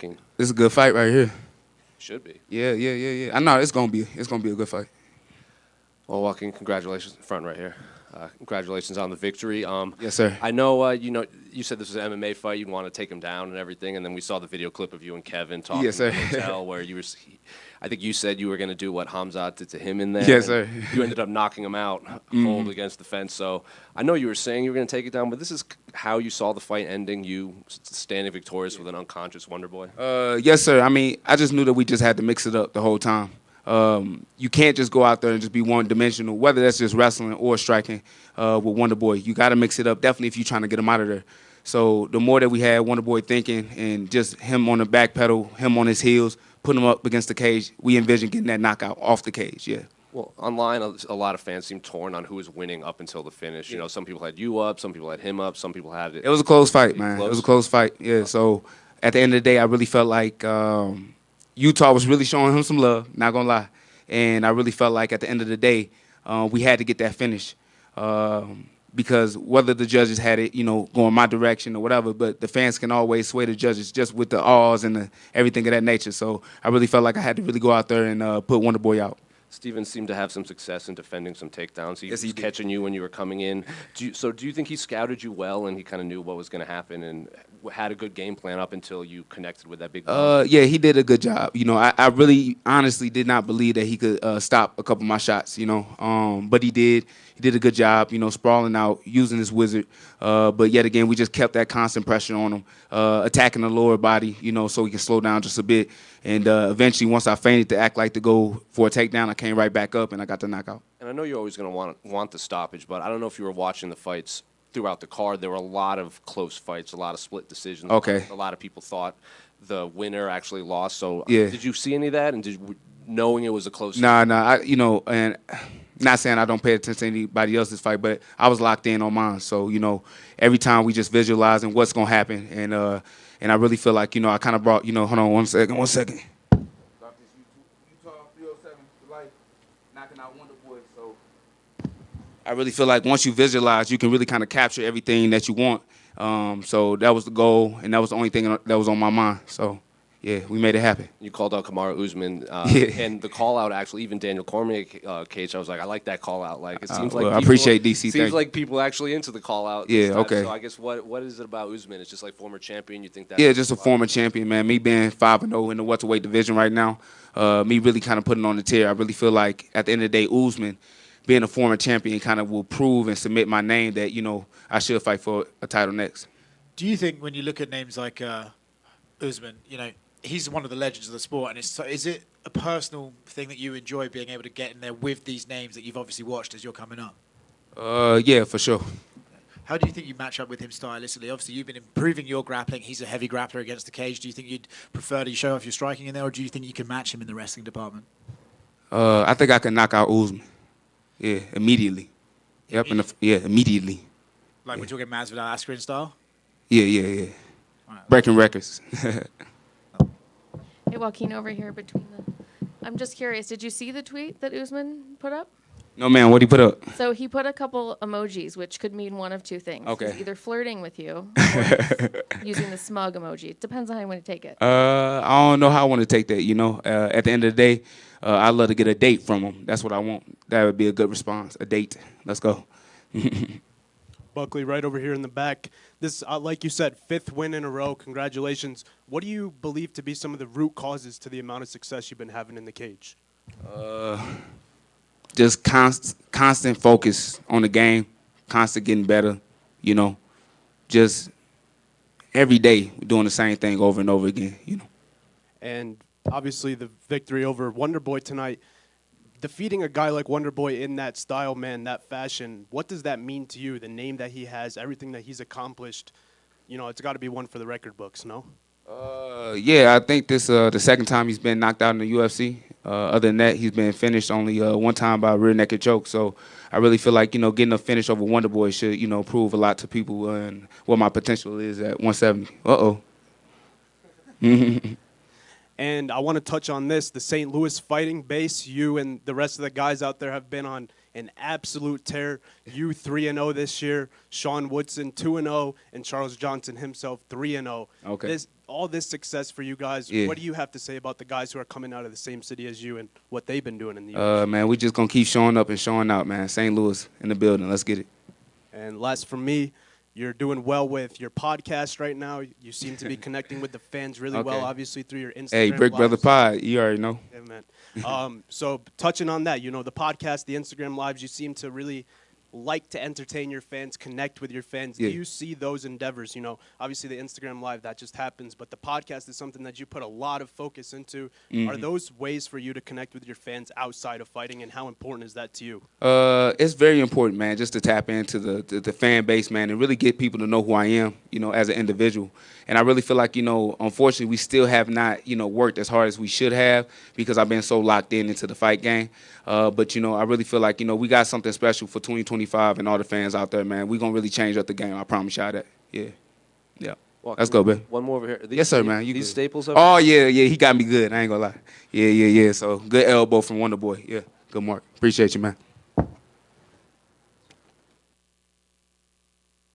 Joaquin? This is a good fight right here. Should be. Yeah. I know it's gonna be a good fight. Well, Joaquin, congratulations, front right here. Congratulations on the victory. Yes, sir. I know, you said this was an MMA fight. You'd want to take him down and everything, and then we saw the video clip of you and Kevin talking Yes, sir. in the hotel where you were. I think you said you were going to do what Hamzat did to him in there. Yes, sir. You ended up knocking him out cold against the fence. So I know you were saying you were going to take it down, but this is how you saw the fight ending. You standing victorious with an unconscious Wonder Boy. Yes, sir. I mean, I just knew that we just had to mix it up the whole time. You can't just go out there and just be one-dimensional, whether that's just wrestling or striking with Wonder Boy. You got to mix it up, definitely if you're trying to get him out of there. So the more that we had Wonder Boy thinking and just him on the back pedal, him on his heels, putting him up against the cage, we envisioned getting that knockout off the cage, yeah. Well, online, a lot of fans seem torn on who was winning up until the finish. You know, some people had you up, some people had him up, some people had it. It was a close fight, man. Close? It was a close fight, yeah. So at the end of the day, I really felt like Utah was really showing him some love, not going to lie. And I really felt like at the end of the day, we had to get that finish. Because whether the judges had it, going my direction or whatever, but the fans can always sway the judges just with the awes and everything of that nature. So I really felt like I had to really go out there and put Wonder Boy out. Steven seemed to have some success in defending some takedowns. Yes, he was did. catching you when you were coming in. Do you think he scouted you well and he kind of knew what was going to happen and had a good game plan up until you connected with that big ball? Yeah, he did a good job. I really honestly did not believe that he could stop a couple of my shots, but he did. He did a good job, sprawling out, using his wizard. But yet again, we just kept that constant pressure on him, attacking the lower body, so he can slow down just a bit. And eventually, once I feigned to act like to go for a takedown, I came right back up and I got the knockout. And I know you're always going to want the stoppage, but I don't know if you were watching the fights throughout the card. There were a lot of close fights, a lot of split decisions. Okay. A lot of people thought the winner actually lost. So Yeah. Did you see any of that? And knowing it was a close Nah, and not saying I don't pay attention to anybody else's fight, but I was locked in on mine. So, every time we just visualizing what's going to happen. And I really feel like, I kind of brought, hold on one second. Utah 307 for life, knocking out Wonder Boy. So I really feel like once you visualize, you can really kind of capture everything that you want. So that was the goal, and that was the only thing that was on my mind. So, yeah, we made it happen. You called out Kamaru Usman, Yeah. and the call out actually, even Daniel Cormier cage. I was like, I like that call out. Like it seems like I appreciate DC. Seems like people actually into the call out. Yeah, okay. So I guess what is it about Usman? It's just like former champion. You think that? Yeah, just a former champion, man. Me being 5-0 in the welterweight division right now, me really kind of putting on the tear. I really feel like at the end of the day, Usman, being a former champion, kind of will prove and submit my name that I should fight for a title next. Do you think when you look at names like Usman, he's one of the legends of the sport, and is it a personal thing that you enjoy being able to get in there with these names that you've obviously watched as you're coming up? Yeah, for sure. How do you think you match up with him stylistically? Obviously, you've been improving your grappling. He's a heavy grappler against the cage. Do you think you'd prefer to show off your striking in there, or do you think you can match him in the wrestling department? I think I can knock out Usman. Yeah, immediately. Yep, immediately. Like we're talking Masvidal Askren style? Yeah. Right. Breaking records. Hey, Joaquin, over here between the... I'm just curious, did you see the tweet that Usman put up? No, man, what'd he put up? So he put a couple emojis, which could mean one of two things. Okay. He's either flirting with you or he's using the smug emoji. It depends on how you want to take it. I don't know how I want to take that, At the end of the day, I'd love to get a date from him. That's what I want. That would be a good response. A date. Let's go. Buckley, right over here in the back. This, like you said, 5th win in a row. Congratulations. What do you believe to be some of the root causes to the amount of success you've been having in the cage? Just constant focus on the game, constant getting better, Just every day we're doing the same thing over and over again, And obviously the victory over Wonder Boy tonight. Defeating a guy like Wonder Boy in that style, man, that fashion, what does that mean to you? The name that he has, everything that he's accomplished, it's got to be one for the record books, no? Yeah, I think this the second time he's been knocked out in the UFC. Other than that, he's been finished only one time by a rear naked choke. So I really feel like, getting a finish over Wonder Boy should, prove a lot to people and what my potential is at 170. Uh-oh. And I want to touch on this. The St. Louis fighting base, you and the rest of the guys out there have been on an absolute tear. You 3-0 this year, Sean Woodson 2-0, and Charles Johnson himself 3-0. Okay. All this success for you guys. Yeah. What do you have to say about the guys who are coming out of the same city as you and what they've been doing in the UFC? Man, we just going to keep showing up and showing out, man. St. Louis in the building. Let's get it. And last from me, you're doing well with your podcast right now. You seem to be connecting with the fans really well, obviously, through your Instagram. Hey, Brick Brother lives. Pod, you already know. Yeah, man. So touching on that, the podcast, the Instagram lives, you seem to really like to entertain your fans, connect with your fans. Yeah. Do you see those endeavors? Obviously the Instagram live, that just happens, but the podcast is something that you put a lot of focus into. Are those ways for you to connect with your fans outside of fighting, and how important is that to you? It's very important, man, just to tap into the fan base, man, and really get people to know who I am, as an individual. And I really feel like, unfortunately, we still have not, worked as hard as we should have because I've been so locked into the fight game. But, I really feel like, we got something special for 2025 and all the fans out there, man. We're going to really change up the game. I promise y'all that. Yeah. Yeah. Walk Let's go, babe. One more over here. Yes, sir, man. You these good. staples over Oh, yeah. He got me good. I ain't going to lie. Yeah. So, good elbow from Wonder Boy. Yeah. Good mark. Appreciate you, man.